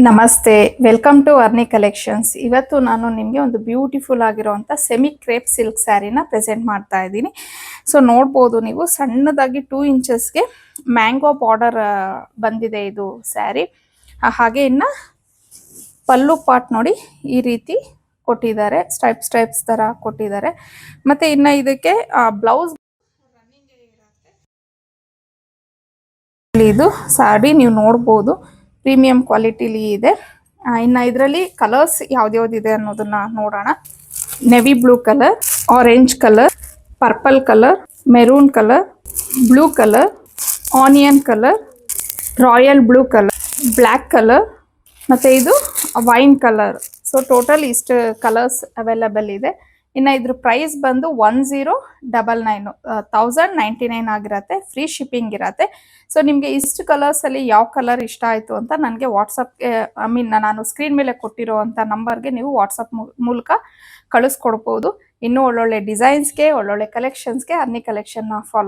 ನಮಸ್ತೆ, welcome to ಅರ್ನಿ collections. ಇವತ್ತು ನಾನು ನಿಮಗೆ ಒಂದು ಬ್ಯೂಟಿಫುಲ್ ಆಗಿರುವಂಥ ಸೆಮಿ ಕ್ರೇಪ್ ಸಿಲ್ಕ್ ಸ್ಯಾರಿನ ಪ್ರೆಸೆಂಟ್ ಮಾಡ್ತಾ ಇದ್ದೀನಿ. ಸೊ ನೋಡ್ಬೋದು ನೀವು ಸಣ್ಣದಾಗಿ 2 ಇಂಚಸ್ಗೆ ಮ್ಯಾಂಗೋ ಬಾರ್ಡರ್ ಬಂದಿದೆ ಇದು ಸ್ಯಾರಿ. ಹಾಗೆ ಇನ್ನು ಪಲ್ಲು ಪಾರ್ಟ್ ನೋಡಿ ಈ ರೀತಿ ಕೊಟ್ಟಿದ್ದಾರೆ, ಸ್ಟ್ರೈಪ್ಸ್ ಥರ ಕೊಟ್ಟಿದ್ದಾರೆ. ಮತ್ತು ಇನ್ನು ಇದಕ್ಕೆ ಬ್ಲೌಸ್ ಇದು ಸ್ಯಾರಿ ನೀವು ನೋಡ್ಬೋದು ಪ್ರೀಮಿಯಂ ಕ್ವಾಲಿಟಿಲಿ ಇದೆ. ಇನ್ನು ಇದರಲ್ಲಿ ಕಲರ್ಸ್ ಯಾವ್ದ್ಯಾವ್ದಿದೆ ಅನ್ನೋದನ್ನ ನೋಡೋಣ. Navy blue colour, orange colour, purple colour, maroon colour, blue colour, onion colour, royal blue colour, black colour ಮತ್ತು ಇದು ವೈನ್ ಕಲರ್. ಸೊ ಟೋಟಲ್ ಇಷ್ಟು ಕಲರ್ಸ್ ಅವೈಲಬಲ್ ಇದೆ. ಇನ್ನು ಇದ್ರ ಪ್ರೈಸ್ ಬಂದು 1099 1099 ಆಗಿರತ್ತೆ. ಫ್ರೀ ಶಿಪ್ಪಿಂಗ್ ಇರತ್ತೆ. ಸೊ ನಿಮಗೆ ಇಷ್ಟು ಕಲರ್ಸಲ್ಲಿ ಯಾವ ಕಲರ್ ಇಷ್ಟ ಆಯಿತು ಅಂತ ನನಗೆ ವಾಟ್ಸಪ್ಗೆ ನಾನು ಸ್ಕ್ರೀನ್ ಮೇಲೆ ಕೊಟ್ಟಿರೋವಂಥ ನಂಬರ್ಗೆ ನೀವು ವಾಟ್ಸಪ್ ಮೂಲಕ ಕಳಿಸ್ಕೊಡ್ಬೋದು. ಇನ್ನೂ ಒಳ್ಳೊಳ್ಳೆ ಡಿಸೈನ್ಸ್ಗೆ, ಒಳ್ಳೊಳ್ಳೆ ಕಲೆಕ್ಷನ್ಸ್ಗೆ ಅರ್ನಿ ಕಲೆಕ್ಷನ್ನ ಫಾಲೋ